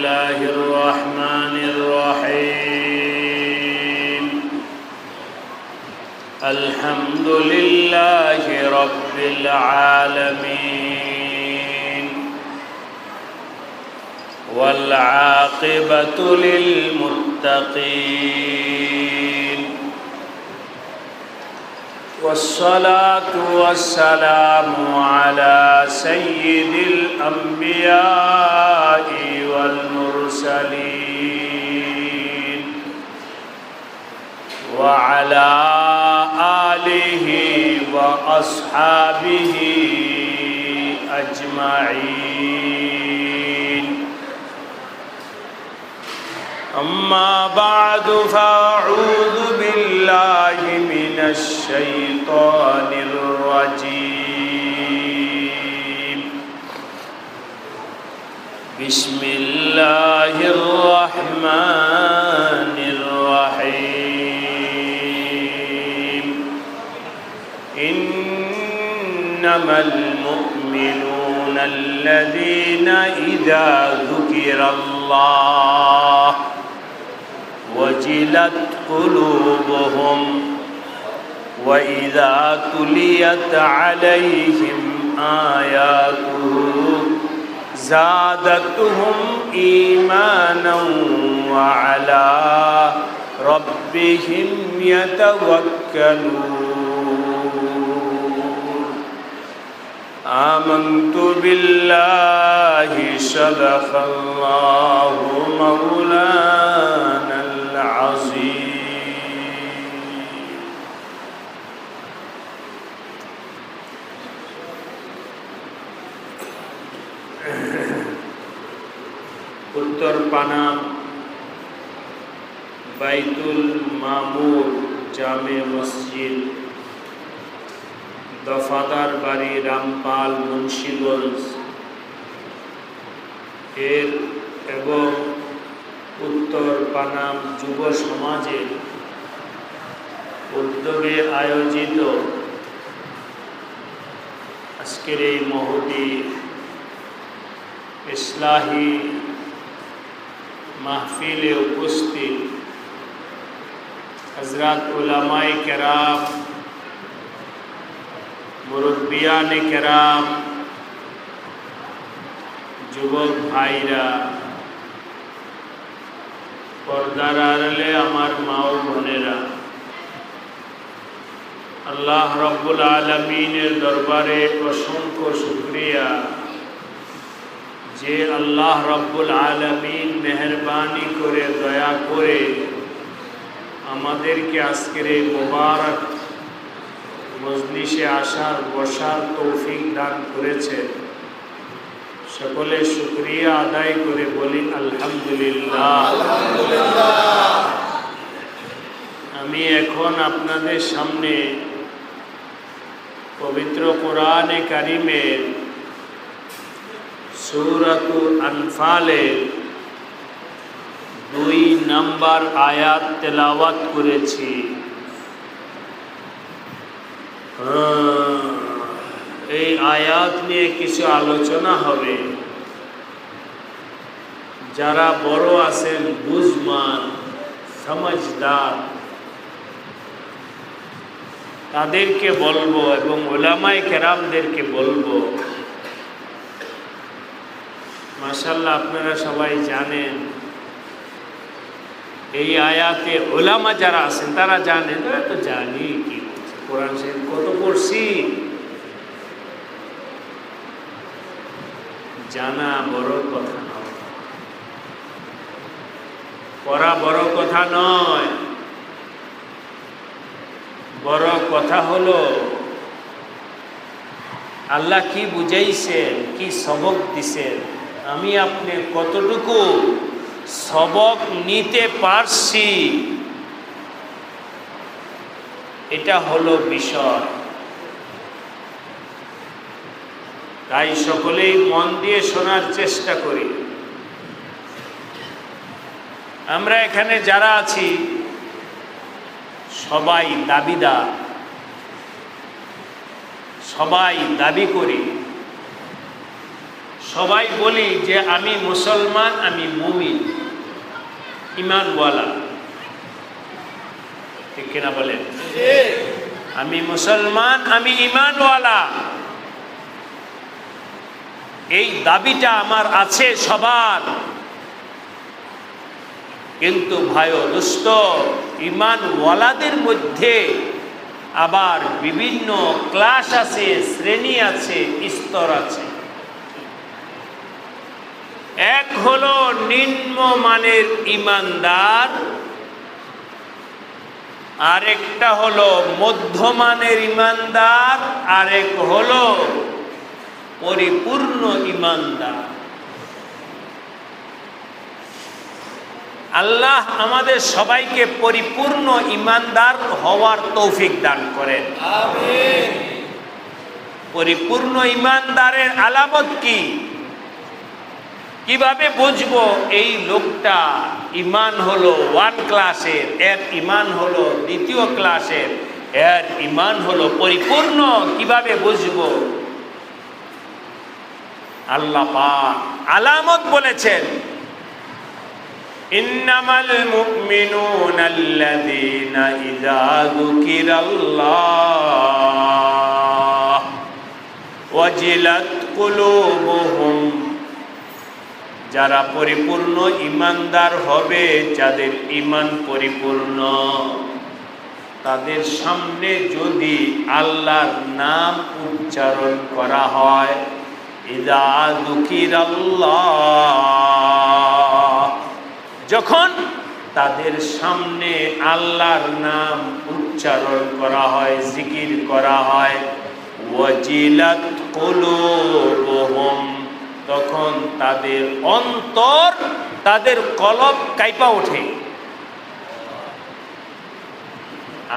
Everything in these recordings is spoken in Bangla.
الله الرحمن الرحيم الحمد لله رب العالمين والعاقبة للمتقين والصلاة والسلام على سيد الأنبياء والمرسلين وعلى آله وأصحابه أجمعين أما بعد فأعوذ بالله من الشيطان الرجيم بسم الله الرحمن الرحيم إنما المؤمنون الذين إذا ذكر الله وجلت قلوبهم وإذا تليت عليهم آياته زادتهم إيمانا وعلى ربهم يتوكلون آمنت بالله صدق الله مولانا العظيم উত্তর পানাম বাইতুল মামুর জামে মসজিদ দফাদার বাড়ি রামপাল মুন্সিগঞ্জ এর এবং উত্তর পানাম যুব সমাজের উদ্যোগে আয়োজিত আজকের এই মহতী ইসলাহি মাহফিলে উপস্থিত হযরত উলামায়ে কেরাম মুরব্বিয়ানে কেরাম যুবক ভাইরা পর্দার আড়ালে আমার মা ও বোনেরা আল্লাহ রাব্বুল আলামিনের দরবারে অসংখ্য শুকরিয়া যে আল্লাহ রাব্বুল আলামিন মেহেরবানি করে দয়া করে আমাদেরকে আজকের এই মোবারক মজলিসে আসার বসার তৌফিক দান করেছে সকলে শুকরিয়া আদায় করে বলি আলহামদুলিল্লাহ। আমি এখন আপনাদের সামনে পবিত্র কোরআনে কারিমের সূরাতুল আনফালের 2 নম্বর আয়াত তেলাওয়াত করেছি। এই আয়াত নিয়ে কিছু আলোচনা হবে। যারা বড় আছেন বুঝমান সমঝদার তাদেরকে বলবো এবং উলামায়ে কেরামদেরকে বলবো, মাশাআল্লাহ আপনারা সবাই জানেন এই আয়াতে উলামা যারা আছেন তারা জানেন, তারা তো জানি কি কোরআন শরীফ কত পড়ছি, জানা বড় কথা নয়, পড়া বড় কথা নয়। বড় কথা হলো আল্লাহ কি বুঝাইছেন, কি সবক দিছেন, আমি আপনি কতটুকু সবক নিতে পারছি, এটা হলো বিষয়। তাই সকলেই মন দিয়ে শোনার চেষ্টা করি। আমরা এখানে যারা আছি সবাই দাবিদার, সবাই দাবি করি সবাই বলি যে আমি মুসলমান, আমি মুমিন, ইমানওয়ালা, ঠিক কিনা বলেন? আমি মুসলমান, আমি ইমানওয়ালা, এই দাবিটা আমার আছে সবার। কিন্তু ভাই ও দোস্ত, ইমানওয়ালাদের মধ্যে আবার বিভিন্ন ক্লাস আছে, শ্রেণী আছে, স্তর আছে। এক হলো নিম্নমানের ইমানদার, আরেকটা হলো মধ্যমানের ইমানদার, আরেক হলো পরিপূর্ণ ইমানদার। আল্লাহ আমাদের সবাইকে পরিপূর্ণ ইমানদার হওয়ার তৌফিক দান করেন। আমিন। পরিপূর্ণ ইমানদারের আলামত কি? কিভাবে বুঝবো এই লোকটা ইমান হলো 1 ক্লাসের, এর ইমান হলো 2য় ক্লাসের, এর ইমান হলো পরিপূর্ণ? কিভাবে বুঝবো? আল্লাহ পাক আলামত বলেছেন, ইন্নামাল মুমিনুনা আল্লাযীনা ইযা যুকিরাল্লাহ ওয়াজিলাত কুলুবুহুম। যারা পরিপূর্ণ ইমানদার হবে, যাদের ইমান পরিপূর্ণ, তাদের সামনে যদি আল্লাহর নাম উচ্চারণ করা হয়, ইযা যুকিরাল্লাহ, যখন তাদের সামনে আল্লাহর নাম উচ্চারণ করা হয়, জিকির করা হয়, ওয়াজিলাত কুলুবুহুম, তখন তাদের অন্তর, তাদের কলব কাঁপা ওঠে।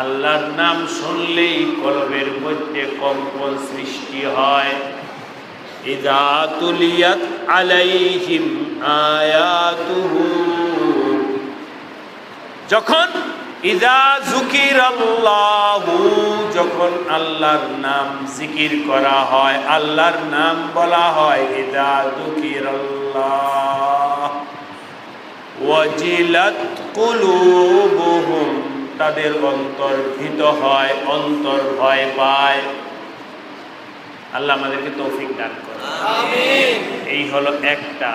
আল্লাহর নাম শুনলেই কলবের মধ্যে কম্পন সৃষ্টি হয়। ইযা তুলিয়াত আলাইহিম আয়াতুহু, যখন ইযা যুকিরাল্লাহু, যখন আল্লাহর নাম জিকির করা হয়, আল্লাহর নাম বলা হয়, ইযা যুকিরাল্লাহ ওয়াজিলাত কুলুবুহুম, তাদের অন্তর ভীত হয়, অন্তর ভয় পায়। আল্লাহ আমাদেরকে তৌফিক দান করে। আমিন। এই হলো একটা।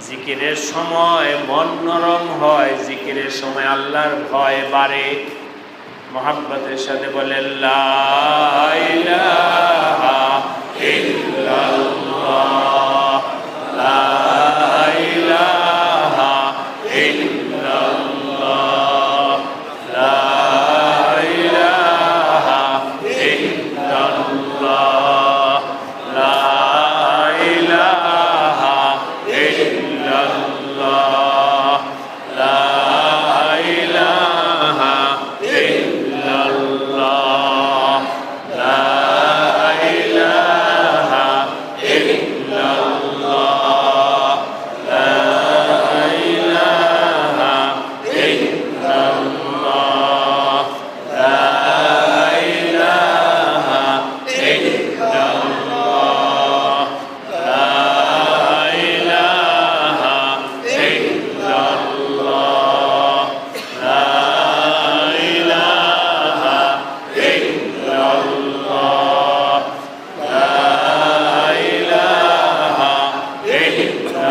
জিকিরের সময় মন নরম হয়, জিকিরের সময় আল্লাহর ভয় বাড়ে। মহাব্বতের সাথে বলেন লা ইলাহা ইল্লাল্লাহ, লা ইলাহা ইল্লাল্লাহ, লা ইলাহা ইল্লাল্লাহ, লা ইলাহা ইল্লাল্লাহ, লা ইলাহা ইল্লাল্লাহ, লা ইলাহা ইল্লাল্লাহ, লা ইলাহা ইল্লাল্লাহ, লা ইলাহা ইল্লাল্লাহ, লা ইলাহা ইল্লাল্লাহ, লা ইলাহা ইল্লাল্লাহ, লা ইলাহা ইল্লাল্লাহ, লা ইলাহা ইল্লাল্লাহ, লা ইলাহা ইল্লাল্লাহ, লা ইলাহা ইল্লাল্লাহ,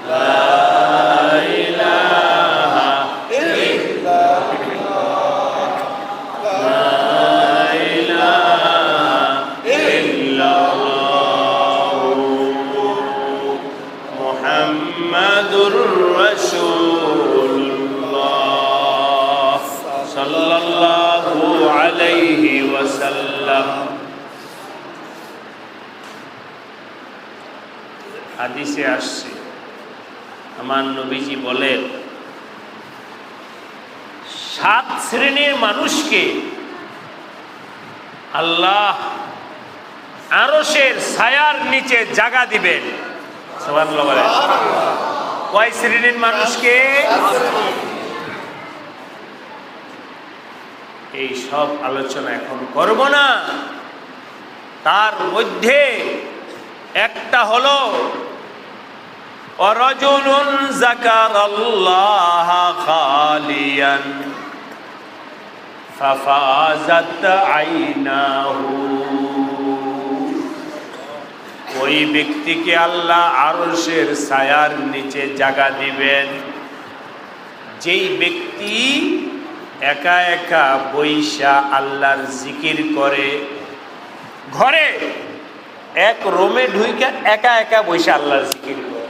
লা ইলাহা মুহাম্মাদুর রাসূলুল্লাহ সাল্লাল্লাহু আলাইহি ওয়াসাল্লাম। হাদিসে আসছে, আমার নবীজি বলেন, 7 শ্রেণীর মানুষকে আল্লাহ আরশের ছায়ার নিচে জায়গা দিবেন। সুবহানাল্লাহ বলেন। কয় শ্রেণীর মানুষকে? এই সব আলোচনা এখন করব না। তার মধ্যে একটা হলো ওয়ারাজুলুন যাকারাল্লাহ খালিয়ান ফাফাজাত আইনাহু। ওই ব্যক্তিকে আল্লাহ আরশের ছায়ার নিচে জায়গা দিবেন যেই ব্যক্তি একা একা বইসা আল্লাহর জিকির করে। ঘরে এক রুমে ঢুইকা একা একা বইসা আল্লাহর জিকির করে।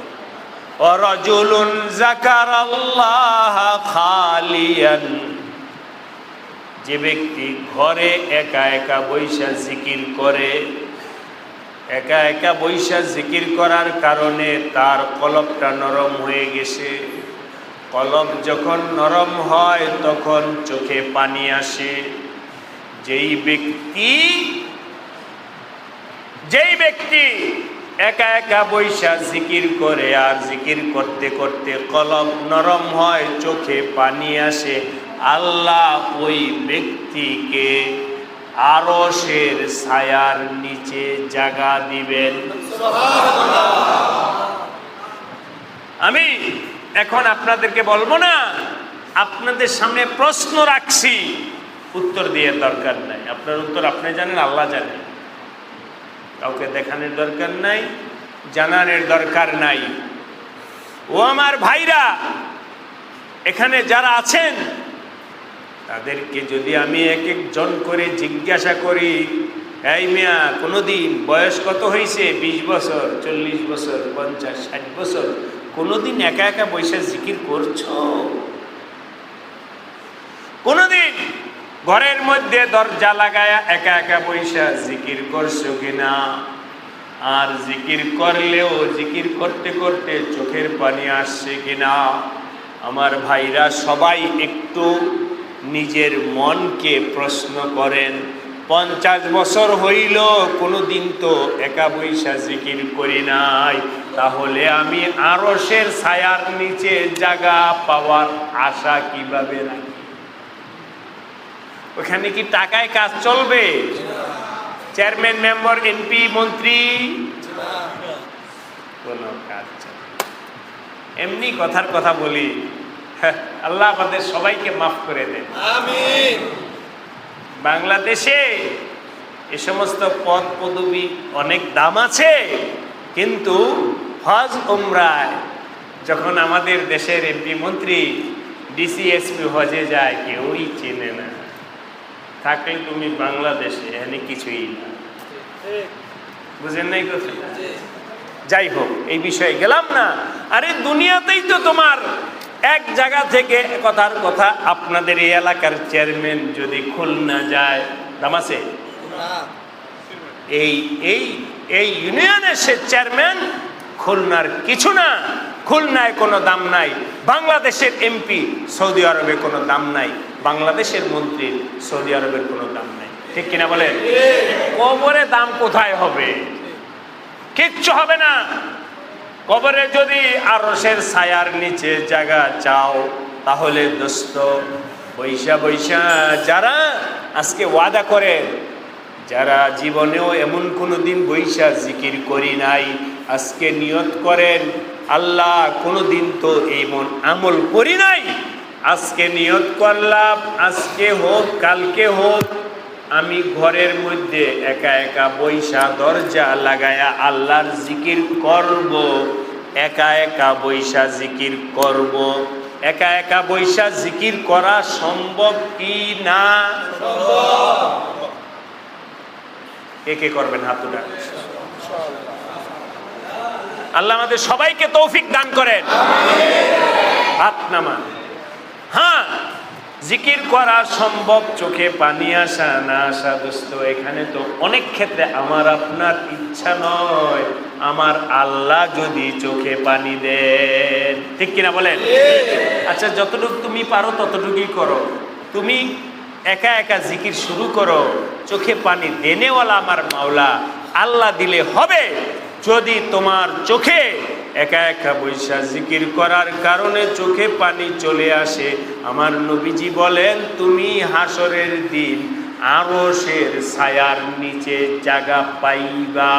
ওয়ারাজুলুন যাকারাল্লাহ খালিয়ান, যে ব্যক্তি ঘরে একা একা বইসা জিকির করে, একা একা বইসা জিকির করার কারণে তার কলবটা নরম হয়ে গেছে। কলব যখন নরম হয় তখন চোখে পানি আসে। যেই ব্যক্তি একা একা বইসা জিকির করে আর জিকির করতে করতে কলব নরম হয়, চোখে পানি আসে, আল্লাহ ওই ব্যক্তিকে আরশের ছায়ার নিচে জায়গা দিবেন। আমি এখন আপনাদেরকে বলবো না, আপনাদের সামনে প্রশ্ন রাখছি, উত্তর দিয়ে দরকার নাই। আপনার উত্তর আপনি জানেন, আল্লাহ জানেন। কাউকে দেখানোর দরকার নাই, জানানোর দরকার নাই। ও আমার ভাইরা, এখানে যারা আছেন তাদেরকে যদি আমি এক একজন করে জিজ্ঞাসা করি, এই মিয়া কোনোদিন বয়স কত হয়েছে? 20 বছর, 40 বছর, 50, 60 বছর, কোনোদিন একা একা বসে জিকির করছো? কোনোদিন ঘরের মধ্যে দরজা লাগায়া একা একা বসে জিকির করছো কিনা? আর জিকির করলেও জিকির করতে করতে চোখের পানি আসছে কিনা? আমার ভাইরা সবাই একটু নিজের মনকে প্রশ্ন করেন। 50 বছর হইল কোনোদিন তো একা বৈশা জিকির করি নাই, তাহলে আমি আরশের ছায়ার নিচে জায়গা পাওয়ার আশা কিভাবে রাখি? ওখানে কি টাকায় কাজ চলবে? চেয়ারম্যান, মেম্বার, এমপি, মন্ত্রী, কোন কাজ চলবে? এমনি কথার কথা বলি, আল্লাহ আমাদের সবাইকে মাফ করে দেন, আমিন। বাংলাদেশে এ সমস্ত পদ পদবি অনেক দাম আছে, কিন্তু হজ উমরায় যখন আমাদের দেশের এমপি, মন্ত্রী, ডিসি, এসপি হজে যায়, কেউই চেনে না। থাকলে তুমি বাংলাদেশে, এখানে কিছুই না। বুঝেন নাই কথা? যাই হোক, এই বিষয়ে গেলাম না। আরে দুনিয়াতেই তো তোমার এক জায়গা থেকে কথার কথা, আপনাদের এই এলাকার চেয়ারম্যান যদি খুলনা যায়, দাম আছে? এই ইউনিয়নের সে চেয়ারম্যান খুলনার কিছু না, খুলনায় কোনো দাম নাই। বাংলাদেশের এমপি সৌদি আরবে কোনো দাম নাই, বাংলাদেশের মন্ত্রীর সৌদি আরবের কোনো দাম নাই। ঠিক কিনা বলেন? কবরে দাম কোথায় হবে? কিচ্ছু হবে না। কবরে যদি আরশের ছায়ার নিচে জায়গা চাও, তাহলে দোস্ত বৈশা বৈশা যারা আজকে ওয়াদা করেন, যারা জীবনেও এমন কোনো দিন বৈশা জিকির করি নাই, আজকে নিয়ত করেন, আল্লাহ কোনো দিন তো এমন আমল করি নাই, আজকে নিয়ত করলাম, আজকে হোক কালকে হোক, আমি ঘরের মধ্যে একা একা বৈশা দরজা লাগায়া আল্লাহর জিকির করব। একা একা বৈশা জিকির করব। একা একা বৈশা জিকির করা সম্ভব কি না? কে কে করবেন? হাত উঠান। আল্লাহ আমাদের সবাইকে তৌফিক দান করেন। হাত নামান। হ্যাঁ, জিকির করা সম্ভব, চোখে পানি আসা না আসা দোস্ত, এখানে তো অনেক ক্ষেত্রে আমার আপনার ইচ্ছা নয়, আমার আল্লাহ যদি চোখে পানি দেন। ঠিক কিনা বলেন? আচ্ছা, যতটুকু তুমি পারো ততটুকুই করো। তুমি একা একা জিকির শুরু করো, চোখে পানি দেনেওয়ালা আমার মাওলা আল্লাহ দিলে হবে। যদি তোমার চোখে একা একা বৈশা জিকির করার কারণে চোখে পানি চলে আসে, আমার নবীজি বলেন তুমি হাসরের দিন আরশের ছায়ার নিচে জায়গা পাইবা।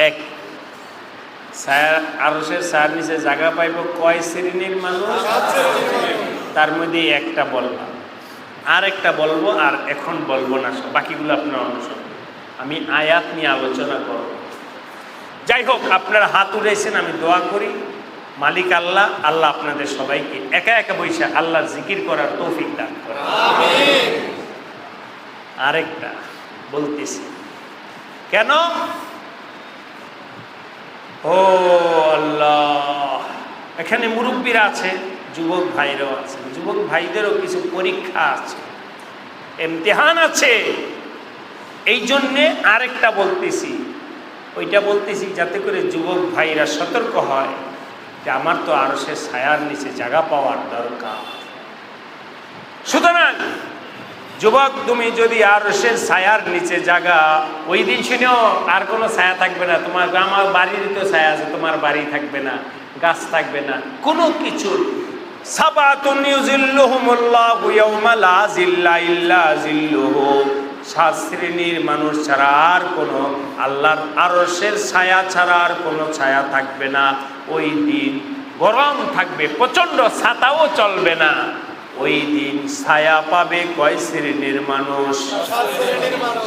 এক আরশের ছায়ার নিচে জায়গা পাইব কয় শ্রেণীর মানুষ? তার মধ্যে একটা বললাম, আর একটা বলবো, আর এখন বলবো না, বাকিগুলো আপনার অনুসরণ। আমি আয়াত নিয়ে আলোচনা করব। যাই হোক, আপনারা হাত উঠেছেন, আমি দোয়া করি মালিক আল্লাহ আল্লাহ আপনাদের সবাইকে একা একা বৈশা আল্লাহর জিকির করার তৌফিক দান করেন। আরেকটা বলতেছি, কেন? ও আল্লাহ, এখানে মুরব্বীরা আছে, যুবক ভাইরাও আছে, যুবক ভাইদেরও কিছু পরীক্ষা আছে, ইমতিহান আছে। এই জন্যে আরেকটা বলতেছি, ওইটা বলতেছি যাতে করে যুবক ভাইরা সতর্ক হয় যে আমার তো আরশের ছায়ার নিচে জায়গা পাওয়ার দরকার। সুতরাং যুবক, তুমি যদি আরশের ছায়ার নিচে জায়গা, ওই দিন শুনেও আর কোনো ছায়া থাকবে না, তোমার আমার বাড়ির তো ছায়া আছে, তোমার বাড়ি থাকবে না, গাছ থাকবে না, কোনো কিছু। সাবাতুন ইউজিল্লুহুমুল্লাহু ইয়াওমা লা জিল্লা ইল্লা জিল্লুহু, 7 শ্রেণীর মানুষ ছাড়া আর কোনো, আল্লাহর আরশের ছায়া ছাড়া আর কোনো ছায়া থাকবে না। ওই দিন গরম থাকবে, প্রচণ্ড, ছাতাও চলবে না। ওই দিন ছায়া পাবে কয় শ্রেণীর মানুষ?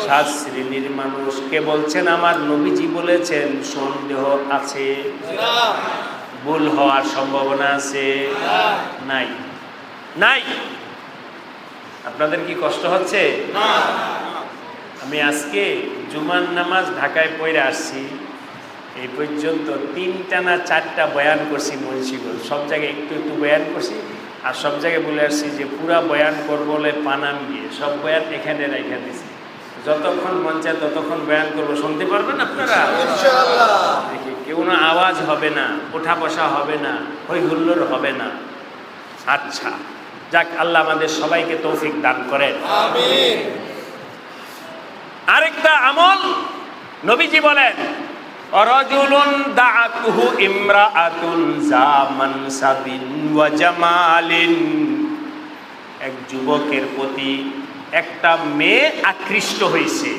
7 শ্রেণীর মানুষ। কে বলছেন? আমার নবীজি বলেছেন। সন্দেহ আছে? ভুল হওয়ার সম্ভাবনা আছে? নাই, নাই। আপনাদের কি কষ্ট হচ্ছে? আমি আজকে জুমার নামাজ ঢাকায় পড়ে আসছি, এই পর্যন্ত 3টা না 4টা বয়ান করছি মুন্সিগঞ্জ, সব জায়গায় একটু একটু বয়ান করছি, আর সব জায়গায় বলে আসছি যে পুরা বয়ান করবো বলে পানাম গিয়ে সব বয়ান এখানে রেখে দিছি। যতক্ষণ মন চায় ততক্ষণ বয়ান করবো, শুনতে পারবেন আপনারা দেখি। কেউ না আওয়াজ হবে না, ওঠা বসা হবে না, হই হুল্লোড় হবে না। আচ্ছা, যাক, আল্লাহ আমাদের সবাইকে তৌফিক দান করেন। আমিন। আরেকটা আমল নবীজি বলেন, রাজুলুন দাআতুহু ইমরাআতুন জামান সাবিন ওয়া জামালিন, এক যুবকের প্রতি একটা মেয়ে আকৃষ্ট হয়েছে।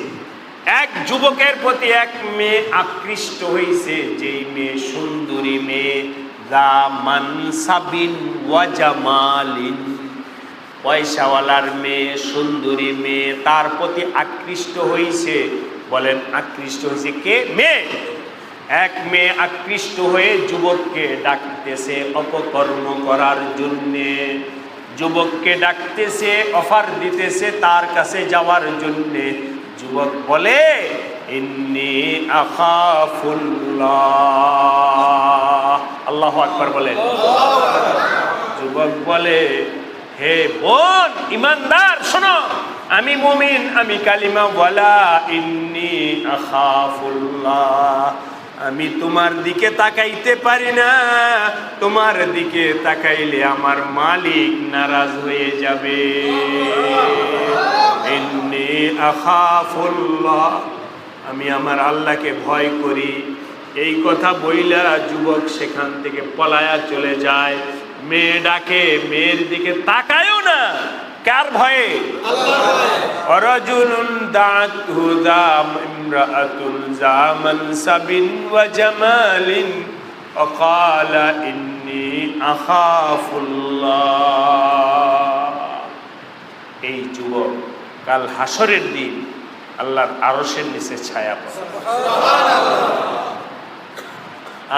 এক যুবকের প্রতি এক মেয়ে আকৃষ্ট হয়েছে, যেই মেয়ে সুন্দরী মেয়ে, জামান সাবিন ওয়া জামালিন, পয়সাওয়ালার মেয়ে, সুন্দরী মেয়ে, তার প্রতি আকৃষ্ট হয়েছে। বলেন আকৃষ্ট হয়েছে কে? মেয়ে। এক মেয়ে আকৃষ্ট হয়ে যুবককে ডাকতেছে অপকর্ম করার জন্যে, যুবককে ডাকতেছে, অফার দিতেছে তার কাছে যাওয়ার জন্যে। যুবক বলে ইন্নী আখাফুল্লাহ, আল্লাহু আকবার বলেন। যুবক বলে, হে বোন ইমানদার, শোনো, আমি মুমিন, আমি কালিমা ওয়ালা, ইন্নী আখাফুল্লাহ, আমি তোমার দিকে তাকাইতে পারি না, তোমার দিকে তাকাইলে আমার মালিক নারাজ হয়ে যাবে। ইন্নী আখাফুল্লাহ, আমি আমার আল্লাহকে ভয় করি। এই কথা বইলা যুবক সেখান থেকে পলায়া চলে যায়। মেয়ে ডাকে, মেয়ের দিকে তাকায়ও না। কার ভয়ে? রাজুলুন দাআতহু ইমরাআতুন জামান সাবিন ওয়া জামালিন ওয়াকালা ইন্নী আখাফুল্লাহ। এই যুবক কাল হাসরের দিন আল্লাহর আরশের নিচে ছায়া পাবে।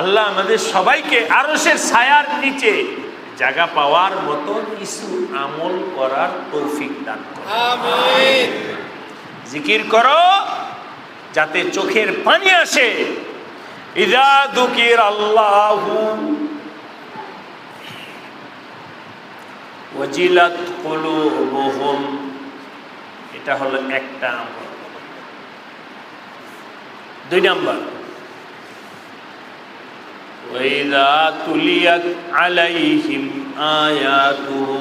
আল্লাহ আমাদের সবাইকে আরশের ছায়ার নিচে জায়গা পাওয়ার মতো কিছু আমল করার তৌফিক দান করুন। আমিন। জিকির করো যাতে চোখের পানি আসে। ইযা যুকিরাল্লাহু ওয়াজিলাত কুলুবুহুম, এটা হলো একটা আমল। 2 নাম্বার, ওয়াইদা তুলিয়াত আলাইহিম আয়াতুহু।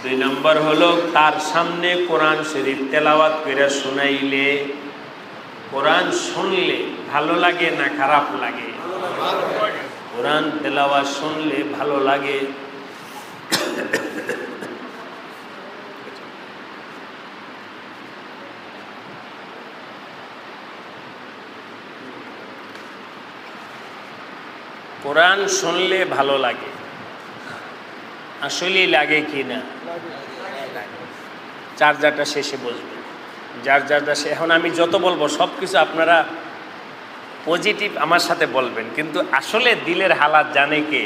2 নম্বর হলো তার সামনে কোরআন শরীফ তেলাওয়াত করে শোনাইলে, কোরআন শুনলে ভালো লাগে না খারাপ লাগে? কোরআন তেলাওয়াত শুনলে ভালো লাগে। কোরআন শুনলে ভালো লাগে, আসলেই লাগে কি না? চার্জারটা শেষে বসবে, চার্জারটা এখন আমি যত বলবো সব কিছু আপনারা পজিটিভ আমার সাথে বলবেন, কিন্তু আসলে দিলের হালাত জানে কে?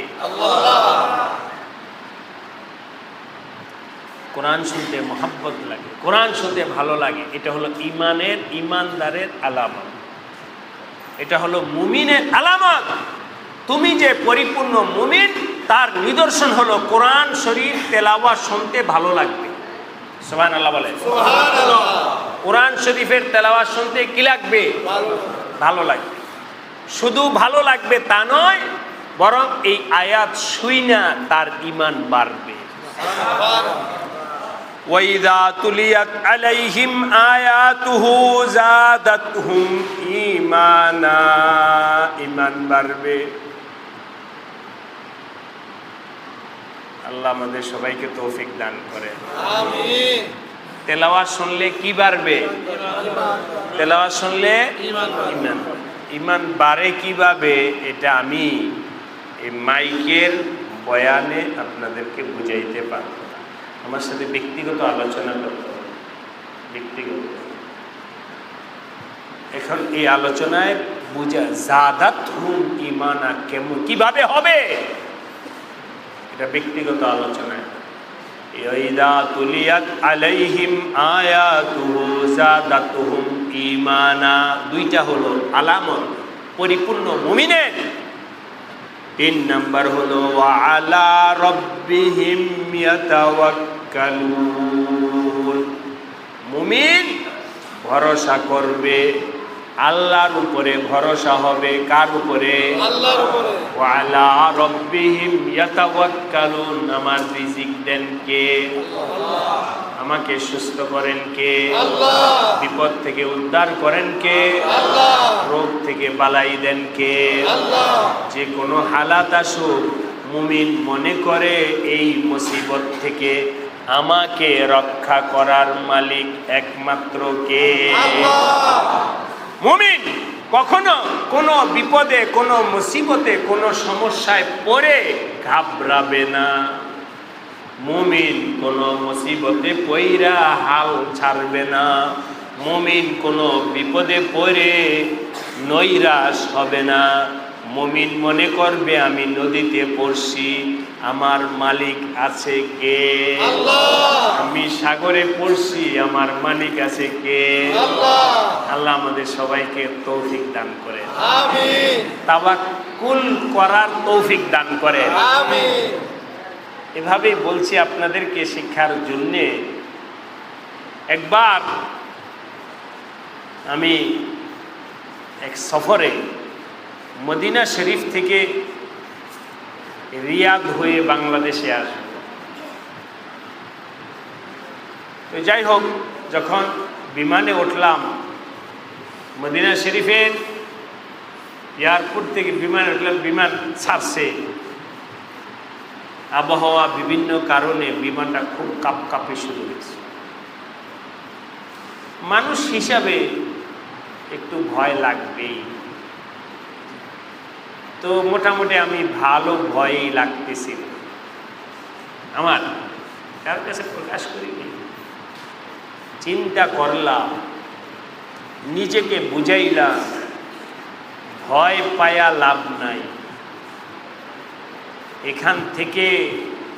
কোরআন শুনতে মহাব্বত লাগে, কোরআন শুনতে ভালো লাগে, এটা হলো ইমানের, ইমানদারের আলামত, এটা হলো মুমিনের আলামত। তুমি যে পরিপূর্ণ মুমিন তার নিদর্শন হলো কোরআন শরীফ তেলাওয়াত শুনতে ভালো লাগবে। সুবহানাল্লাহ বলেন। সুবহানাল্লাহ। কোরআন শরীফের তেলাওয়াত শুনতে কি লাগবে? ভালো লাগবে। শুধু ভালো লাগবে তা নয়, বরং এই আয়াত শুইনা তার ঈমান বাড়বে। ওয়াইদা তুলিয়াত আলাইহিম আয়াতুহু যাদাতহুম ঈমানা, ঈমান বাড়বে। আল্লাহ আমাদের সবাইকে তৌফিক দান করে, আমিন। তেলাওয়াত শুনলে কি বাড়বে? তেলাওয়াত শুনলে ঈমান। ঈমান বাড়ে কিভাবে এটা আমি এই মাইকের বয়ানে আপনাদেরকে বুঝাইতে পারব না, আমার সাথে ব্যক্তিগত আলোচনা করতে হবে, ব্যক্তিগত। এখন এই আলোচনায় বুঝা যাদাতহুম ঈমানা কেমন কিভাবে হবে, এটা ব্যক্তিগত আলোচনায়। ওয়াইদা তুলিয়াত আলাইহিম আয়াতুহু যাদাতহুম ঈমানা, দুইটা হলো আলামত পরিপূর্ণ মুমিনের। 3 নাম্বার হলো ওয়া আলা রাব্বিহিম ইয়াতাওয়াক্কালুন, মুমিন ভরসা করবে, আল্লাহর উপরে ভরসা হবে। কার উপরে? আল্লাহর উপরে। ওয়া আলা রাব্বিহিম ইয়াতাওয়াক্কালুন, আমার রিজিক দেন কে? আল্লাহ। আমাকে সুস্থ করেন কে? আল্লাহ। বিপদ থেকে উদ্ধার করেন কে? আল্লাহ। রোগ থেকে বালাই দেন কে? আল্লাহ। যে কোনো হালাত আসুক মুমিন মনে করে এই মুসিবত থেকে আমাকে রক্ষা করার মালিক একমাত্র কে? আল্লাহ। মুমিন কখনো কোনো বিপদে, কোনো মুসিবতে, কোনো সমস্যায় পড়ে ঘাবড়াবে না। মুমিন কোনো মুসিবতে পইরা হাল ছাড়বে না। মুমিন কোনো বিপদে পড়ে নৈরাশ হবে না। মুমিন মনে করবে আমি নদীতে পড়ছি, আমার মালিক আছে কে? আল্লাহ। আমি সাগরে পড়ছি, আমার মালিক আছে কে? আল্লাহ। আল্লাহ আমাদের সবাইকে তৌফিক দান করে, আমিন। তাওয়াক্কুল করার তৌফিক দান করে, আমিন। এভাবেই বলছি আপনাদেরকে শিক্ষার জন্যে। একবার আমি এক সফরে মদিনা শরীফ থেকে রিয়াদ হয়ে বাংলাদেশে আসব। তো যাই হোক, যখন বিমানে উঠলাম, মদিনা শরীফের এয়ারপোর্ট থেকে বিমানে উঠলাম, বিমান ছাড়ছে, আবহাওয়া বিভিন্ন কারণে বিমানটা খুব কাঁপকাঁপি শুরু হয়েছে। মানুষ হিসাবে একটু ভয় লাগবেই। তো মোটামুটি আমি ভালো ভয়ই লাগতেছিল আমার, কার কাছে প্রকাশ করিনি। চিন্তা করলাম, নিজেকে বুঝাইলাম, ভয় পায়া লাভ নাই, এখান থেকে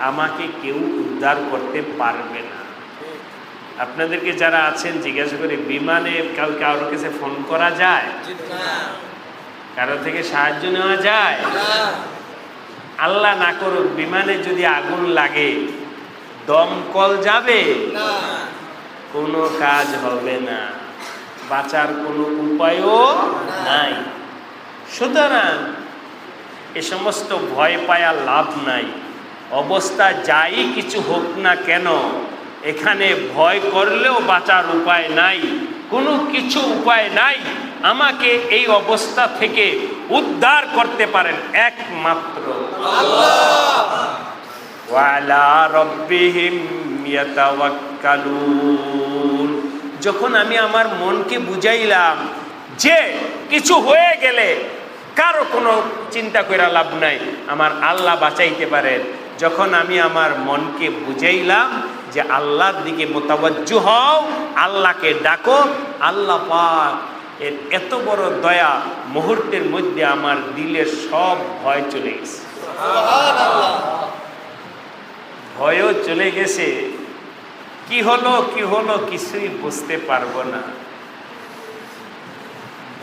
আমাকে কেউ উদ্ধার করতে পারবে না। আপনাদেরকে যারা আছেন জিজ্ঞাসা করে, বিমানে কারোর কাছে ফোন করা যায়? কারো থেকে সাহায্য নেওয়া যায়? আল্লাহ না করুক বিমানে যদি আগুন লাগে, দমকল যাবে? কোনো কাজ হবে না, বাঁচার কোনো উপায়ও নাই। সুতরাং এ সমস্ত ভয় পায়া লাভ নাই। অবস্থা যাই কিছু হোক না কেন, এখানে ভয় করলেও বাঁচার উপায় নাই, কোনো কিছু উপায় নাই। আমাকে এই অবস্থা থেকে উদ্ধার করতে পারেন একমাত্র আল্লাহ। ওয়ালা রব্বিহিম ইয়াতাওয়াক্কালুন। যখন আমি আমার মনকে বুঝাইলাম যে কিছু হয়ে গেলে কারো কোনো চিন্তা করে লাভ নাই, আমার আল্লাহ বাঁচাইতে পারেন, যখন আমি আমার মনকে বুঝাইলাম যে আল্লাহর দিকে মোতাবজ্জু হও, আল্লাহকে ডাকো, আল্লাহ পাক এর এত বড় দয়া, মুহূর্তের মধ্যে আমার দিলের সব ভয় চলে গেছে। ভয়ও চলে গেছে। কি হলো কিছুই বুঝতে পারবো না।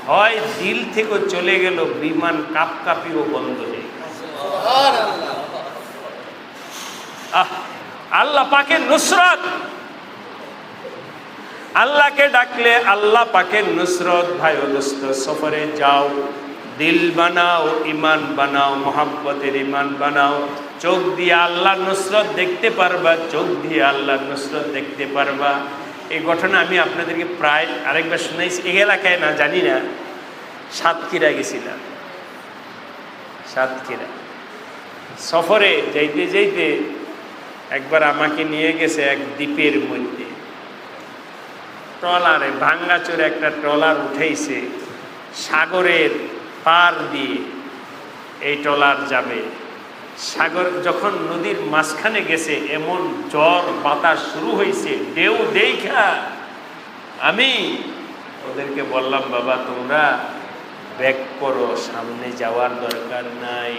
ভয় দিল থেকে চলে গেল, বিমান কাঁপিও বন্ধ হয়ে গেছে। আল্লাহ পাকের নুসরত, আল্লাহকে ডাকলে আল্লাহ পাকের নুসরত। ভাই ও দোস্ত, সফরে যাও, দিল বানাও, ইমান বানাও, মোহাব্বতের ইমান বানাও। চোখ দিয়ে আল্লাহর নুসরত দেখতে পারবা, চোখ দিয়ে আল্লাহর নুসরত দেখতে পারবা। এই ঘটনা আমি আপনাদেরকে প্রায় আরেকবার শুনাইছি। এই এলাকায় না জানি না, সাতক্ষীরা গেছিলাম। সাতক্ষীরা সফরে যাইতে যাইতে একবার আমাকে নিয়ে গেছে এক দ্বীপের মধ্যে, ট্রলারে, ভাঙ্গাচোরে একটা ট্রলার উঠেইছে, সাগরের পার দিয়ে এই ট্রলার যাবে। সাগর যখন নদীর মাঝখানে গেছে, এমন ঝড় বাতাস শুরু হয়েছে, ঢেউ দেখা আমি ওদেরকে বললাম, বাবা তোমরা ব্যাক করো, সামনে যাওয়ার দরকার নাই,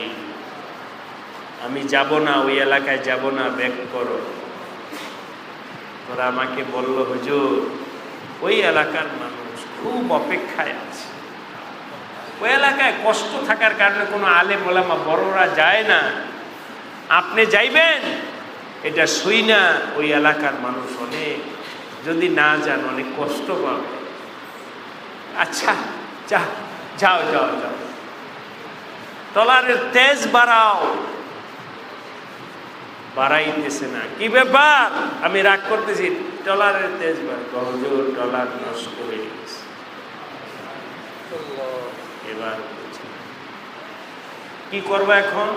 আমি যাব না, ওই এলাকায় যাব না, ব্যাক করো। ওরা আমাকে বলল, হুজুর ওই এলাকার মানুষ খুব অপেক্ষায় আছে, ওই এলাকায় কষ্ট থাকার কারণে কোনো আলেম ওলামা বড়রা যায় না, আপনি যাইবেন এটা শুই না, ওই এলাকার মানুষ অনেক, যদি না যান অনেক কষ্ট পাবে। আচ্ছা যাও যাও যাও যাও, ট্রলারের তেজ বাড়াও। বাড়াইতেছে না, কি ব্যাপার? আমি রাগ করতেছি, ট্রলারের তেজ বাড়াও। হুজুর ট্রলার নষ্ট হয়ে গেছে। এবার কি করবো এখন?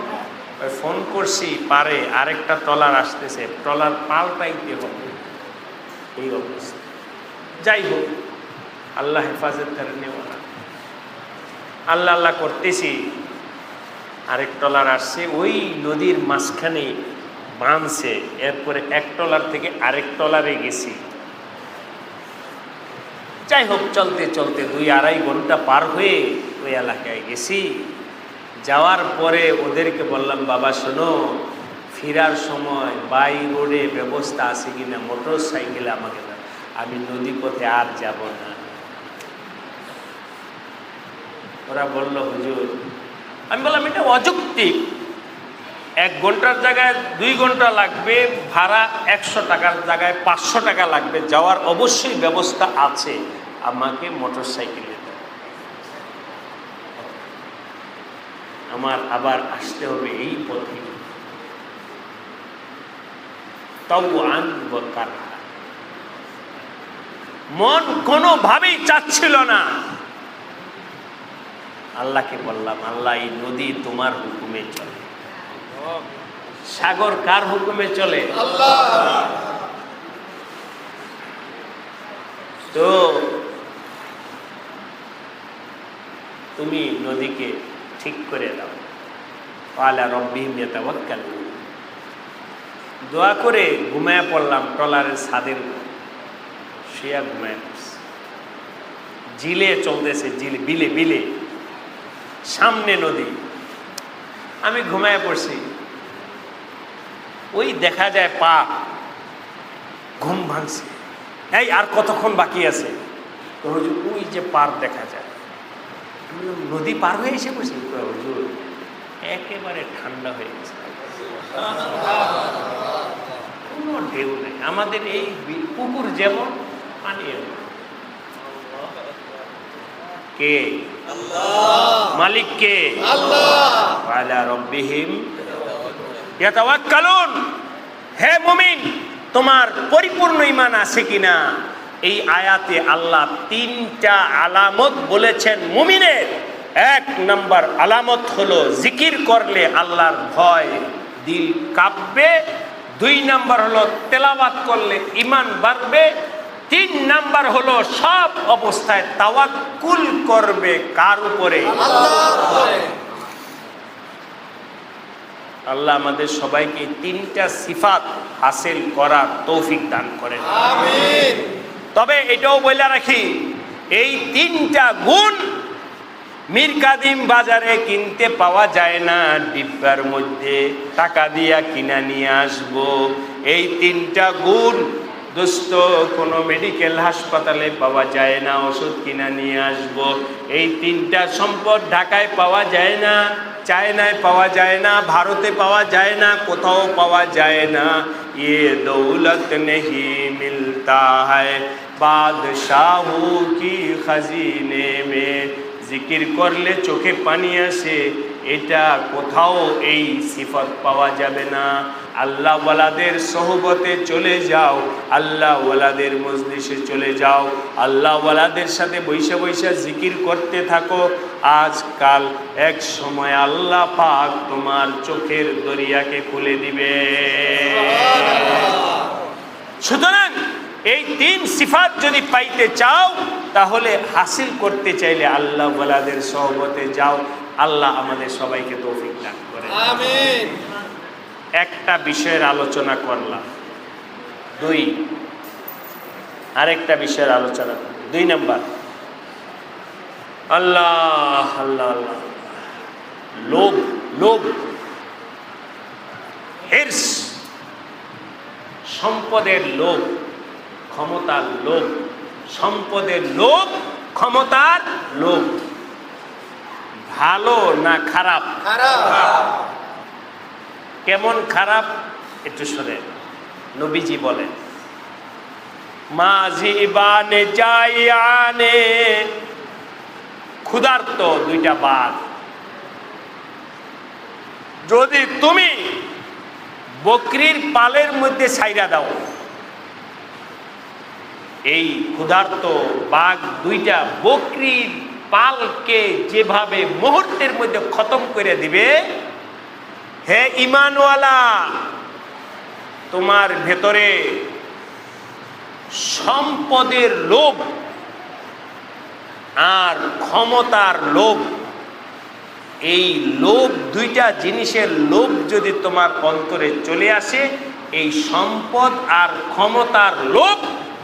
ফোন করছি, পারে আরেকটা ট্রলার আসতেছে, ট্রলার পাল্টাইতে হবে। এই অবস্থা। যাই হোক, আল্লাহ হেফাজত করে নেওয়া। আল্লাহ আল্লাহ করতেছি, আরেক ট্রলার আসছে, ওই নদীর মাঝখানে বাঁধছে। এরপরে এক ট্রলার থেকে আরেক ট্রলারে গেছি। যাই হোক, চলতে চলতে 2-2.5 ঘন্টা পার হয়ে ওই এলাকায় গেছি। যাওয়ার পরে ওদেরকে বললাম, বাবা শোনো, ফেরার সময় বাই রোডে ব্যবস্থা আছে কিনা, মোটর সাইকেলে আমাকে দাও, আমি নদী পথে আর যাব না। ওরা বলল, হুজুর, আমি বললাম এটা অযৌক্তিক, 1 ঘন্টার জায়গায় 2 ঘন্টা লাগবে, ভাড়া 100 টাকার জায়গায় 500 টাকা লাগবে, যাওয়ার অবশ্যই ব্যবস্থা আছে, আমাকে মোটর সাইকেলে দাও, আমার আবার আসতে হবে এই পথে। তাওআন ওয়া কারহা, মন কোনোভাবেই চাচ্ছিল না। আল্লাহকে বললাম, আল্লাহ এই নদী তোমার হুকুমে চলে, সাগর কার হুকুমে চলে? আল্লাহ। তো তুমি নদীকে ঠিক করে দাও। আলা রব্বিহিম ইয়াতাওয়াক্কালুন। দোয়া করে ঘুমায় পড়লাম ট্রলারের ছাদের উপর, শুয়ে ঘুমায় পড়ছি। জিলে চলতেছে, জিলে, বিলে বিলে, সামনে নদী, আমি ঘুমায় পড়ছি। ওই দেখা যায় পা, ঘুম ভাঙছে, এই আর কতক্ষণ বাকি আছে? তো হুজুর ওই যে পার দেখা যায়। নদী পার হয়ে এসে বসে, হুজুর একেবারে ঠান্ডা হয়ে গেছে, কোনো ঢেউ নেই, আমাদের এই পুকুর যেমন পানি এমন। কে? মালিক কে? আলা রব্বিহিম ইয়াতাওয়াক্কালুন। হে মুমিন, তোমার পরিপূর্ণ ঈমান আছে কিনা? এই আয়াতে আল্লাহ 3টা আলামত বলেছেন মুমিনের। 1 নম্বর আলামত হলো জিকির করলে আল্লাহর ভয় দিল কাঁপবে। 2 নম্বর হলো তেলাওয়াত করলে ঈমান বাড়বে। 3 নম্বর হলো সব অবস্থায় তাওয়াক্কুল করবে কার উপরে? আল্লাহর উপরে। আল্লাহ আমাদের সবাইকে 3টা সিফাত হাসিল করার তৌফিক দান করেন, আমিন। তবে এটাও বলে রাখি, এই 3টা গুণ মীর কাদিম বাজারে কিনতে পাওয়া যায় না, ডিব্বার মধ্যে টাকা দিয়া কিনা নিয়ে আসবো। এই 3টা গুণ দোস্ত কোনো মেডিকেল হাসপাতালে পাওয়া যায় না, ওষুধ কিনা নিয়ে আসবো। এই 3টা সম্পদ ঢাকায় পাওয়া যায় না, চায়নায় পাওয়া যায় না, ভারতে পাওয়া যায় না, কোথাও পাওয়া যায় না। ये दौलत नहीं मिलता है बादशाहों की खजीने में। জিকির করলে চোখে পানি আসে, এটা কোথাও এই সিফত পাওয়া যাবে না। আল্লাহ ওয়ালাদের সোহবতে চলে যাও, আল্লাহ ওয়ালাদের মজলিসে চলে যাও, আল্লাহ ওয়ালাদের সাথে বৈশা বৈশা জিকির করতে থাকো। আজকাল এক সময় আল্লাহ পাক তোমার চোখের দরিয়াকে খুলে দিবে। সুতরাং এই 3 সিফাত যদি পাইতে চাও, তাহলে হাসিল করতে চাইলে আল্লাহ ওয়ালাদের সোহবতে যাও। আল্লাহ আমাদের সবাইকে তৌফিক দান করেন, আমিন। একটা বিষয়ের আলোচনা করলাম, 2 আরেকটা বিষয়ের আলোচনা। 2 নাম্বার, আল্লাহ আল্লাহ আল্লাহ, লোভ, লোভ, হিরস, সম্পদের লোভ, ক্ষমতার লোভ, সম্পদের লোভ, ক্ষমতার লোভ। ভালো না খারাপ? খারাপ। কেমন খারাপ একটু শোনেন। নবীজি বলেন, মাজিবানে জায়ানে, ক্ষুধার্ত 2টা বাঘ যদি তুমি বকরির পালের মধ্যে ছাইরা দাও, এই ক্ষুধার্ত বাঘ 2টা বকরির পালকে যেভাবে মুহূর্তের মধ্যে খতম করে দিবে, হে ঈমানওয়ালা, তোমার ভেতরে সম্পদের লোভ আর ক্ষমতার লোভ, এই লোভ 2টা জিনিসের লোভ যদি তোমার অন্তরে চলে আসে, এই সম্পদ আর ক্ষমতার লোভ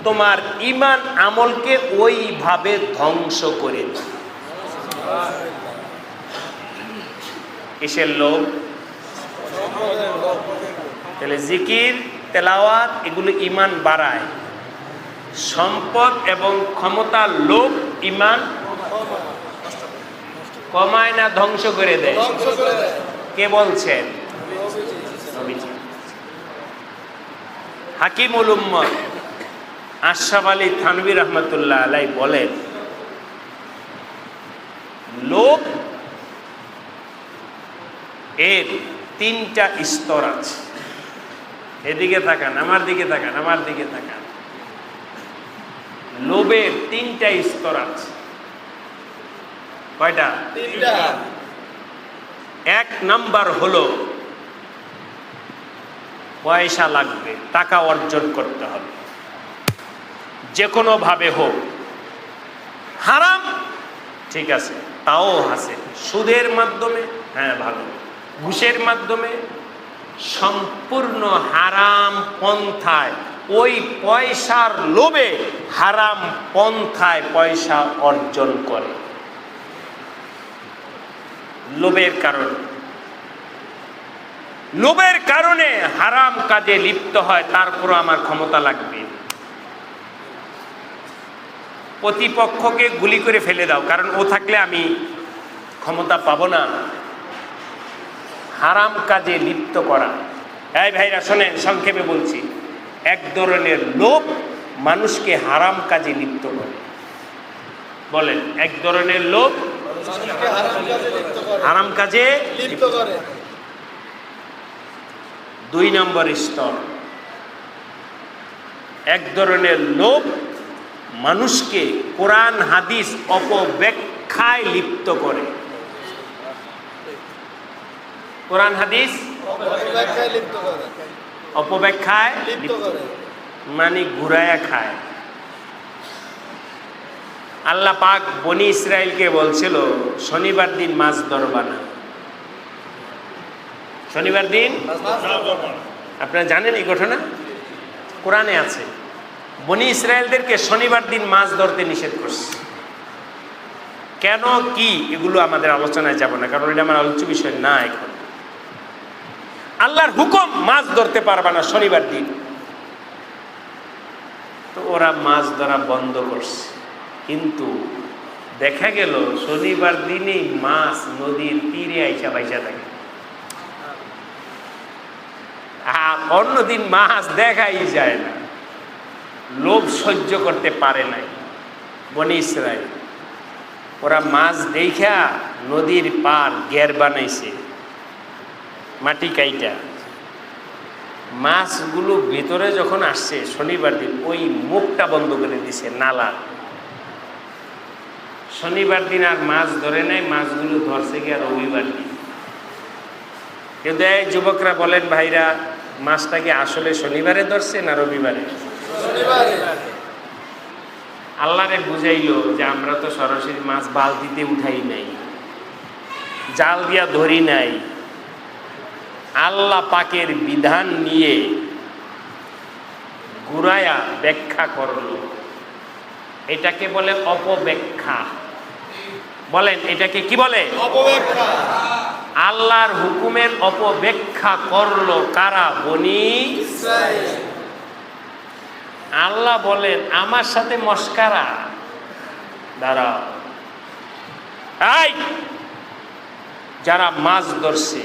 তোমার ঈমান আমলকে ওইভাবে ধ্বংস করে দেয়। কিসের লোভ? তাহলে জিকির, তেলাওয়াত এগুলো ঈমান বাড়ায়। সম্পদ এবং ক্ষমতার লোভ ঈমান কমায় না ধ্বংস করে দেয়? কে বলছেন? হাকিমুল উম্মত আশরাফ আলী থানভী রহমতুল্লাহ আলাইহি বলেন, লোভ এর 3টা স্তর আছে। এদিকে তাকান, আমার দিকে তাকান, আমার দিকে তাকান। লোভের 3টা স্তর আছে। কয়টা? 3টা। 1 নাম্বার হলো পয়সা লাগবে, টাকা অর্জন করতে হবে, যে কোনো ভাবে হোক। হারাম ঠিক আছে, তাও আছে। সুদের মাধ্যমে, হ্যাঁ ভালো। ঘুষের মাধ্যমে, সম্পূর্ণ হারাম পন্থায়, ওই পয়সার লোভে হারাম পন্থায় পয়সা অর্জন করে। লোভের কারণে, লোভের কারণে হারাম কাজে লিপ্ত হয়। তারপরও আমার ক্ষমতা লাগবে, প্রতিপক্ষকে গুলি করে ফেলে দাও, কারণ ও থাকলে আমি ক্ষমতা পাবো না। হারাম কাজে লিপ্ত করা। এই ভাইরা শোনেন, সংক্ষেপে বলছি, এক ধরনের লোভ মানুষকে হারাম কাজে লিপ্ত করে। বলেন, এক ধরনের লোক হারাম কাজে লিপ্ত করে। 2 নম্বর স্তর, এক ধরনের লোক মানুষকে কোরআন হাদিস অপব্যাখ্যায় লিপ্ত করে। কোরআন হাদিস অপব্যাখ্যায় লিপ্ত করে, মানে ঘুরায়া খায়। আল্লাহ পাক বনি ইসরাইলকে বলছিল শনিবার দিন মাছ ধরবা না, শনিবার দিন। আপনারা জানেন এই ঘটনা, কোরআনে আছে। বনি ইসরায়েলদেরকে শনিবার দিন মাছ ধরতে নিষেধ করছে। কেন কি এগুলো আমাদের আলোচনায় যাব না, কারণ এটা আমার আলোচ্য বিষয় না। এখন আল্লাহর হুকুম, মাছ ধরতে পারবা না শনিবার দিন। তো ওরা মাছ ধরা বন্ধ করছে, কিন্তু দেখা গেল শনিবার দিনেই মাছ নদীর তীরে আইসা বাইসা থাকে। আর অন্যদিন মাছ দেখাই যায় না। লোভ সহ্য করতে পারে নাই বনি ইসরাইল। ওরা মাছ দেখা নদীর পার ঘের বানাইছে, মাটি কাইটা। মাছগুলো ভিতরে যখন আসছে শনিবার দিন, ওই মুখটা বন্ধ করে দিছে নালা। শনিবার দিন আর মাছ ধরে নাই, মাছগুলো ধরছে গিয়ে রবিবার দিন। কিন্তু এই যুবকরা বলেন, ভাইরা মাছটা কি আসলে শনিবারে ধরছে না রবিবারে? আল্লাহরে বুঝাইল যে আমরা তো সরাসরি মাছ বালতিতে উঠাই নাই, জাল দিয়া ধরি নাই। আল্লাহ পাকের বিধান নিয়ে ঘুরায়া ব্যাখ্যা করল, এটাকে বলে অপব্যাখ্যা। বলেন, এটাকে কি বলে? অপব্যাখ্যা। আল্লাহর হুকুমের অপব্যাখ্যা করলো কারা? বনি ইসরাইল। আল্লাহ বলেন, আমার সাথে মস্কারা? দাঁড়াও, এই যারা মাছ ধরছে,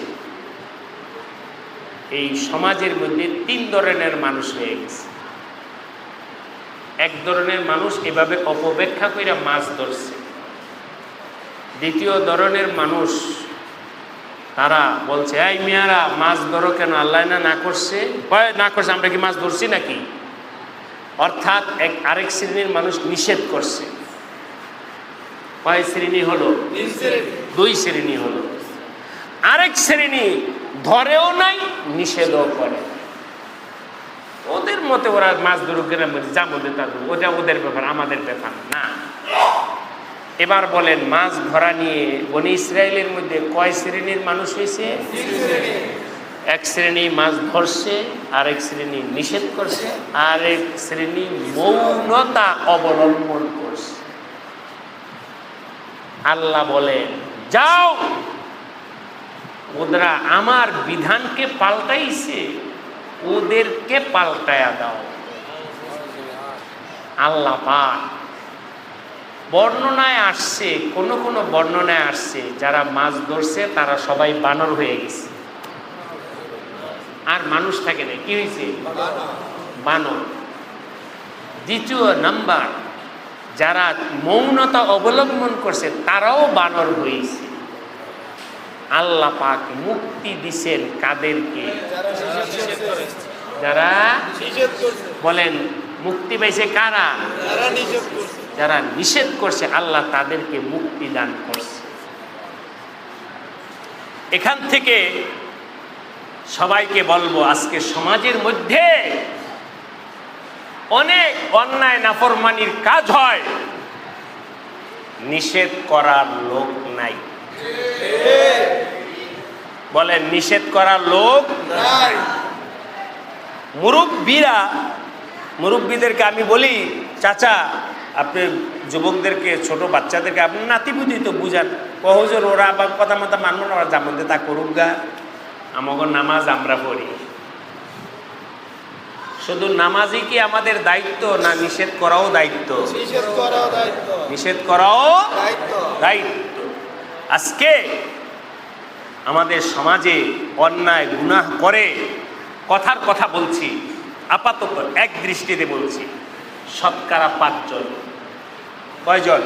এই সমাজের মধ্যে 3 ধরনের মানুষ হয়ে গেছে। এক ধরনের মানুষ এভাবে অপব্যাখ্যা করে মাছ ধরছে। দ্বিতীয় ধরনের মানুষ, তারা বলছে, এই মিয়ারা মাছ ধরো কেন? আল্লাহ না করছে? না করছে, আমরা কি মাছ ধরছি নাকি? অর্থাৎ আরেক শ্রেণীর মানুষ নিষেধ করছে। কয় শ্রেণী হলো? 2 শ্রেণী হলো। আরেক শ্রেণী ধরেও নাই, নিষেধও করে। ওদের মতে ওরা মাছ ধরুক, যা মধ্যে তা ধরুক, ওটা ওদের ব্যাপার, আমাদের ব্যাপার না। এবার বলেন, মাছ ধরা নিয়ে বনি ইসরায়েলের মধ্যে কয় শ্রেণীর মানুষ হয়েছে? 3 এক শ্রেণী মাছ ধরছে, আরেক শ্রেণী নিষেধ করছে, আরেক শ্রেণী মৌনতা অবলম্বন করছে। আল্লাহ বলেন, যাও, ওরা আমার বিধানকে পাল্টাইছে, ওদেরকে পাল্টায়া দাও। আল্লাহ পাক বর্ণনায় আসছে, কোন কোন বর্ণনায় আসছে যারা মাছ ধরছে তারা সবাই বানর হয়ে গেছে, আর মানুষ থাকে না। কি হয়েছে? বানর। দ্বিতীয় নাম্বার, যারা মৌনতা অবলম্বন করছে তারাও বানর হয়েছে। আল্লাহ পাক মুক্তি দিছেন কাদেরকে? যারা বলেন, মুক্তি পাইছে কারা? যারা নিষেধ করছে, আল্লাহ তাদেরকে মুক্তি দান করছে। এখান থেকে সবাইকে বলবো, আজকে সমাজের মধ্যে অনেক অন্যায় নাফরমানির কাজ হয়, নিষেধ করার লোক নাই। বলেন, নিষেধ করার লোক নাই। মুরব্বীদেরকে আমি বলি, চাচা আপনি যুবকদেরকে, ছোট বাচ্চাদেরকে আপনি নাতিপুতি তো বুঝান, কহজোর ওরা আবার কথা মতো মানব না, ওরা যেমন তা করুক গা, আমাকে নামাজ আমরা পড়ি। শুধু নামাজই কি আমাদের দায়িত্ব, না নিষেধ করাও দায়িত্ব? নিষেধ করাও দায়িত্ব। আজকে আমাদের সমাজে অন্যায় গুনাহ করে, কথার কথা বলছি, আপাতত এক দৃষ্টিতে বলছি, শতকরা 5 জন। কয়জন?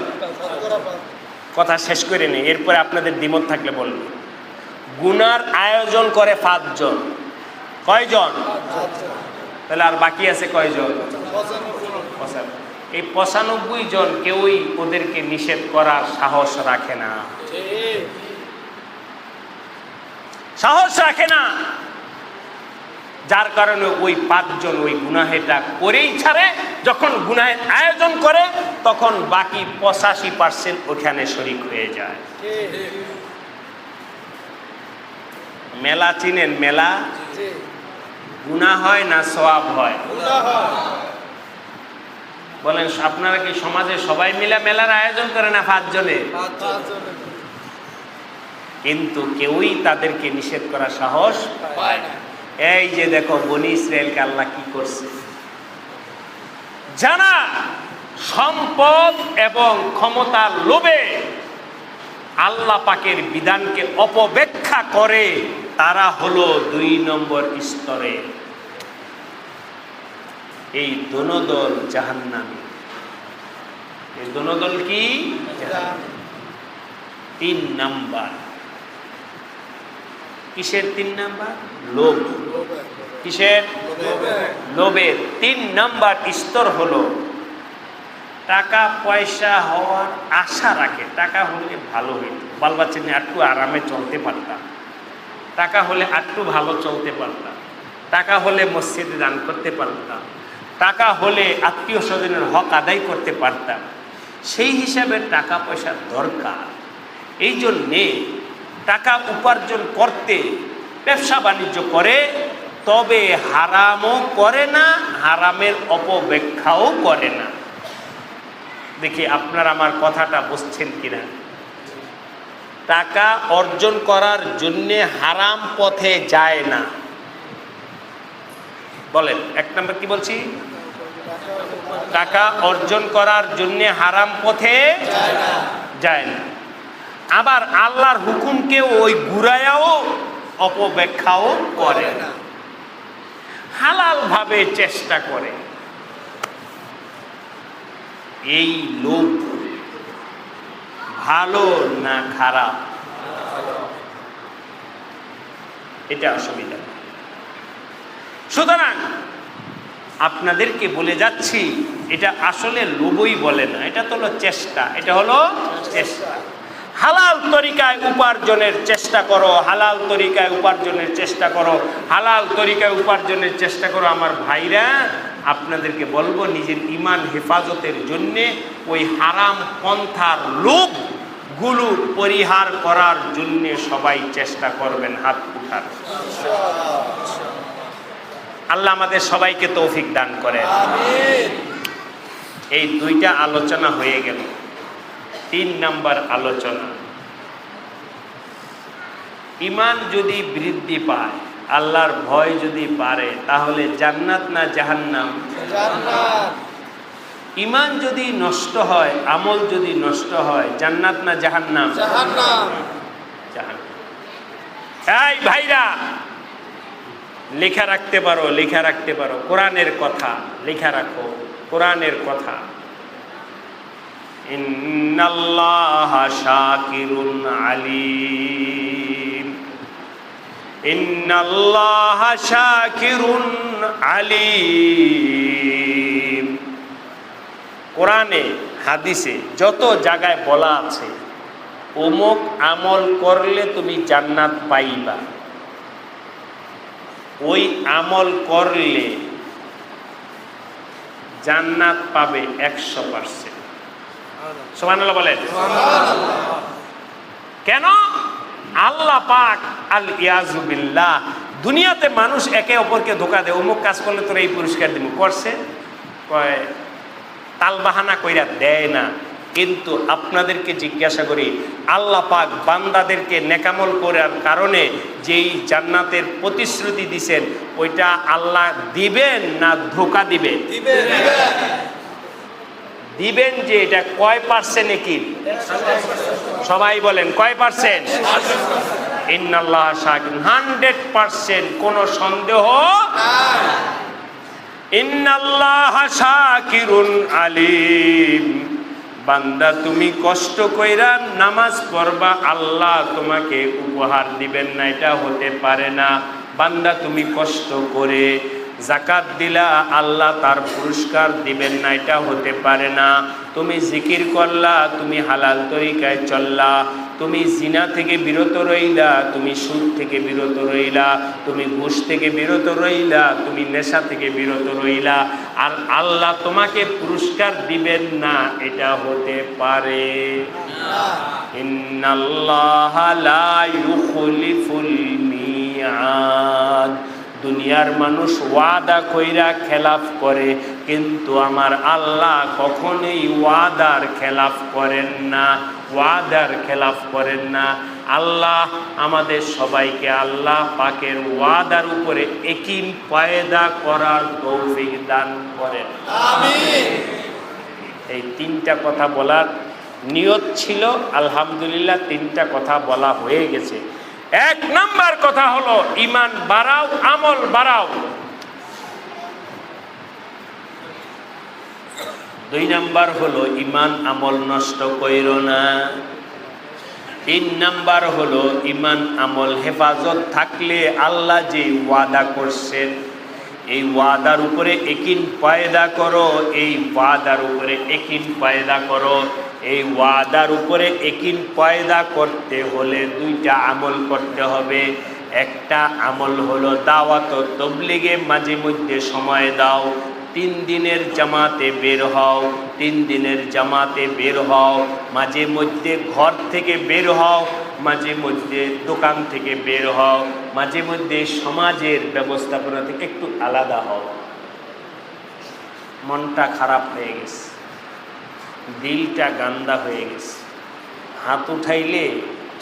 কথা শেষ করে নেই, এরপরে আপনাদের দ্বিমত থাকলে বলবেন। গুনার আয়োজন করে 5 জন। কয়জন? তাহলে আর বাকি আছে কয়জন? 95। এই 95 জন কেউই ওদেরকে নিষেধ করার সাহস রাখে না, সাহস রাখে না। যার কারণে ওই 5 জন ওই গুনাহেটা করেই ছাড়ে। যখন গুনাহের আয়োজন করে তখন বাকি 85% ওখানে শরীক হয়ে যায়। মেলা চিনেন? মেলা গুনাহ হয় না সওয়াব হয়? বলেন, আপনারা কি সমাজে সবাই মিলে মেলার আয়োজন করে না 5 জনে? কিন্তু কেউই তাদেরকে নিষেধ করার সাহস পায় না। এই যে দেখো বনি ইসরায়েলকে আল্লাহ কি করছে, যারা সম্পদ এবং ক্ষমতার লোভে আল্লাহ পাকের বিধানকে অপব্যাখ্যা করে, তারা হলো 2 নম্বর স্তরে। এই দোনোদল জাহান্নামী। এই দোনোদল কি? 3 নাম্বার। কিসের 3 নাম্বার? লোভ। কিসের? লোভের 3 নাম্বার স্তর হলো টাকা পয়সা হওয়ার আশা রাখে। টাকা হলে ভালো হইত, বাল বাচ্চা নিয়ে একটু আরামে চলতে পারতাম, টাকা হলে একটু ভালো চলতে পারতাম, টাকা হলে মসজিদে দান করতে পারতাম, টাকা হলে আত্মীয় স্বজনের হক আদায় করতে পারতাম। সেই হিসাবে টাকা পয়সার দরকার। এই জন্যে টাকা উপার্জন করতে ব্যবসা বাণিজ্য করে, তবে হারামও করে না, হারামের অপব্যাখ্যাও করে না। দেখি আপনারা আমার কথাটা বুঝছেন কিনা। টাকা অর্জন করার জন্যে হারাম পথে যায় না। বলেন, 1 নম্বর কি বলছি? টাকা অর্জন করার জন্যে হারাম পথে যায় না। আবার আল্লাহর হুকুমকে ওই ঘুরায়াও অপব্যাখ্যাও করে না, হালাল ভাবে চেষ্টা করে। এই লোভ ভালো না খারাপ? এটা অসুবিধা। সুতরাং আপনাদেরকে বলে যাচ্ছি, এটা আসলে লোভই বলে না, এটা তো হলো চেষ্টা। এটা হলো চেষ্টা। হালাল তরিকায় উপার্জনের চেষ্টা করো, হালাল তরিকায় উপার্জনের চেষ্টা করো, হালাল তরিকায় উপার্জনের চেষ্টা করো। আমার ভাইরা, আপনাদেরকে বলবো, নিজের ঈমান হেফাজতের জন্যে ওই হারাম পন্থার লোভগুলো পরিহার করার জন্যে সবাই চেষ্টা করবেন, হাত উঠান। আল্লাহ আমাদের সবাইকে তৌফিক দান করেন। এই 2টা আলোচনা হয়ে গেল। 3 নাম্বার আলোচনা, ঈমান যদি বৃদ্ধি পায়, আল্লাহর ভয় যদি বাড়ে, তাহলে জান্নাত না জাহান্নাম? জান্নাত। ঈমান যদি নষ্ট হয়, আমল যদি নষ্ট হয়, জান্নাত না জাহান্নাম? জাহান্নাম। জাহান্নাম। এই ভাইরা, লেখা রাখতে পারো, লেখা রাখতে পারো, কোরআনের কথা লেখা রাখো, কোরআনের কথা। ইন্নাল্লাহা শাকিরুন আলিম, ইন্নাল্লাহা শাকিরুন আলিম। কোরআনে হাদিসে যত জায়গায় বলা আছে, অমুক আমল করলে তুমি জান্নাত পাইবা, ওই আমল করলে জান্নাত পাবে 100%। সুবহানাল্লাহ বলেন। কেন? আল্লাহ পাক আল ইয়াজু বিল্লাহ, দুনিয়াতে মানুষ একে অপরকে ধোঁকা দেয়। অমুক কাজ করলে তোরা এই পুরস্কার দিব, করছে, কয় তালবাহানা কইরা দেয় না। কিন্তু আপনাদেরকে জিজ্ঞাসা করি, আল্লাহ পাক বান্দাদেরকে নেকামল করার কারণে যেই জান্নাতের প্রতিশ্রুতি দিবেন, ওইটা আল্লাহ দিবেন না ধোঁকা দিবেন? দিবেন। যে এটা কয় পার্সেন্টে কি? সবাই বলেন কয় পার্সেন্ট? ইন্নাল্লাহ শাকিরুন, 100%, কোনো সন্দেহ নাই। ইন্নাল্লাহ শাকিরুন আলিম, বান্দা তুমি কষ্ট কইরা নামাজ পড়বা, আল্লাহ তোমাকে উপহার দিবেন না, এটা হতে পারে না। বান্দা তুমি কষ্ট করে যাকাত দিলা, আল্লাহ তার পুরস্কার দিবেন না, এটা হতে পারে না। তুমি জিকির করলা, তুমি হালাল তরিকায় চললা, তুমি জিনা থেকে বিরত রইলা, তুমি সুদ থেকে বিরত রইলা, তুমি ঘুষ থেকে বিরত রইলা, তুমি নেশা থেকে বিরত রইলা, আর আল্লাহ তোমাকে পুরস্কার দিবেন না, এটা হতে পারে না। ইন্নাল্লাহা লা ইউখলিফুল মিআদ। দুনিয়ার মানুষ ওয়াদা কইরা খেলাফ করে, কিন্তু আমার আল্লাহ কখনোই ওয়াদার খেলাফ করেন না, ওয়াদার খেলাফ করেন না। আল্লাহ আমাদের সবাইকে আল্লাহ পাকের ওয়াদার উপরে একিন পায়দা করার তৌফিক দান করেন, আমিন। এই তিনটা কথা বলার নিয়ত ছিল, আলহামদুলিল্লাহ তিনটা কথা বলা হয়ে গেছে। এক নাম্বার কথা হলো ঈমান বাড়াও, আমল বাড়াও। দুই নাম্বার হলো ঈমান আমল নষ্ট কইরো না। তিন নাম্বার হলো ঈমান আমল হেফাজত থাকলে আল্লাহ যে ওয়াদা করছেন এই ওয়াদার উপরে একিন পায়দা করো, এই ওয়াদার উপরে একিন পায়দা করো। এই ওয়াদার উপরে একিন পায়দা করতে হলে দুইটা আমল করতে হবে। একটা আমল হলো দাওয়াত ও তাবলীগে মাঝে মধ্যে সময় দাও, 3 দিনের জামাতে বের হও, 3 দিনের জামাতে বের হও, মাঝে মধ্যে ঘর থেকে বের হও, মাঝে মধ্যে দোকান থেকে বের হও, মাঝে মধ্যে সমাজের ব্যবস্থাপনা থেকে একটু আলাদা হও। মনটা খারাপ হয়ে গেছে, দিলটা গান্দা হয়ে গেছে, হাত উঠাইলে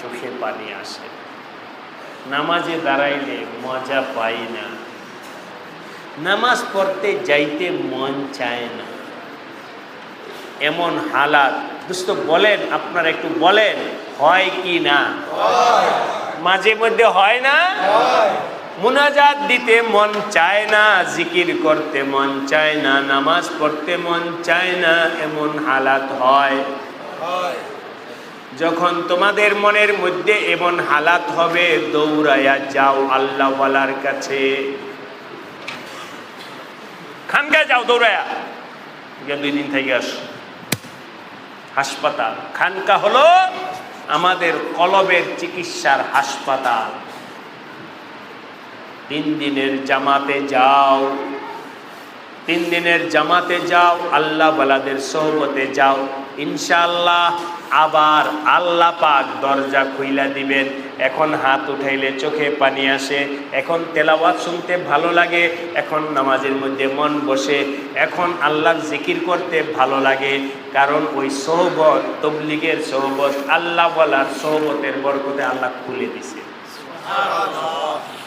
চোখে পানি আসে, নামাজে দাঁড়াইলে মজা পাই না, নামাজ পড়তে যাইতে মন চায় না, এমন হালাত। দোস্ত বলেন, আপনারা একটু বলেন, হয় কি না? মাঝে মধ্যে হয় না? মুনাজাত দিতে মন চায় না, জিকির করতে মন চায় না, নামাজ পড়তে মন চায় না, এমন হালাত হয়। যখন তোমাদের মনের মধ্যে এমন হালাত হবে, দৌড়াইয়া যাও আল্লাহ ওয়ালার কাছে, খানকায় যাও দৌড়াইয়া, 2 দিন থেকে আসো। হাসপাতাল, খানকা হলো আমাদের কলবের চিকিৎসার হাসপাতাল। 3 দিনের জামাতে যাও, 3 দিনের জামাতে যাও, আল্লাহ ওয়ালাদের সোহবতে যাও, ইনশাআল্লাহ আবার আল্লাহ পাক দরজা খুইলা দিবেন। এখন হাত উঠাইলে চোখে পানি আসে, এখন তেলাওয়াত শুনতে ভালো লাগে, এখন নামাজের মধ্যে মন বসে, এখন আল্লাহর জিকির করতে ভালো লাগে, কারণ ওই সোহবত, তাবলীগের সোহবত, আল্লাহ ওয়ালার সোহবতের বরকতে আল্লাহ খুলে দিছে।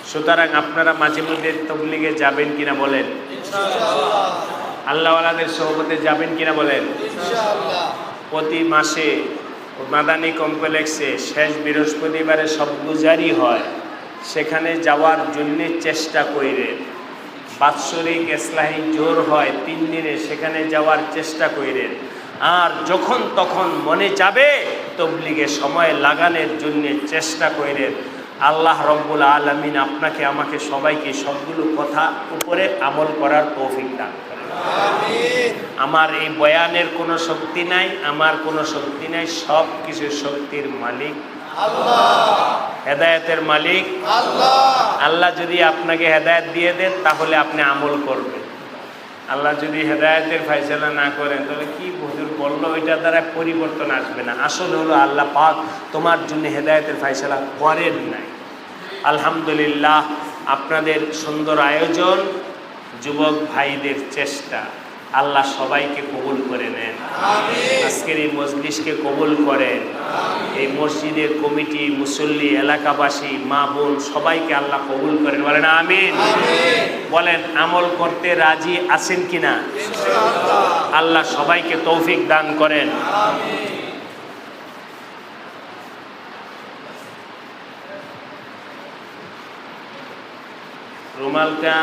সুতরাং আপনারা মাঝে মধ্যে তাবলীগে যাবেন কিনা বলেন? ইনশাআল্লাহ। আল্লাহ ওয়ালাদের সোহবতে যাবেন কিনা বলেন? ইনশাআল্লাহ। প্রতি মাসে মাদানী কমপ্লেক্সে শেষ বৃহস্পতিবারে সবগুজারি হয়, সেখানে যাওয়ার জন্য চেষ্টা কইরেন। বাৎসরিক ইসলাহি জোর হয় 3 দিনে, সেখানে যাওয়ার চেষ্টা কইরেন। আর যখন তখন মনে যাবে তাবলীগে সময় লাগানোর জন্য চেষ্টা কইরেন। আল্লাহ রব্বুল আলামিন আপনাকে আমাকে সবাইকে সবগুলো কথা উপরে আমল করার তৌফিক দান করেন, আমিন। আমার এই বয়ানের কোনো শক্তি নাই, আমার কোনো শক্তি নাই, সব কিছু শক্তির মালিক আল্লাহ, হেদায়েতের মালিক আল্লাহ। আল্লাহ যদি আপনাকে হেদায়েত দিয়ে দেন তাহলে আপনি আমল করবেন। আল্লাহ যদি হেদায়েতের ফয়সালা না করেন তাহলে কি হুজুর বললো ওইটা দ্বারা পরিবর্তন আসবে না। আসল হলো আল্লাহ পাক তোমার জন্য হেদায়েতের ফয়সালা করেন নাই। আলহামদুলিল্লাহ, আপনাদের সুন্দর আয়োজন, যুবক ভাইদের চেষ্টা, আল্লাহ সবাইকে কবুল করে নেন, আমিন। আজকের এই মজলিসকে কবুল করেন, আমিন। এই মসজিদের কমিটি, মুসল্লি, এলাকাবাসী, মা বোন সবাইকে আল্লাহ কবুল করেন, বলেন আমিন, আমিন। বলেন আমল করতে রাজি আছেন কিনা? ইনশাআল্লাহ। আল্লাহ সবাইকে তৌফিক দান করেন, আমিন। রুমালটা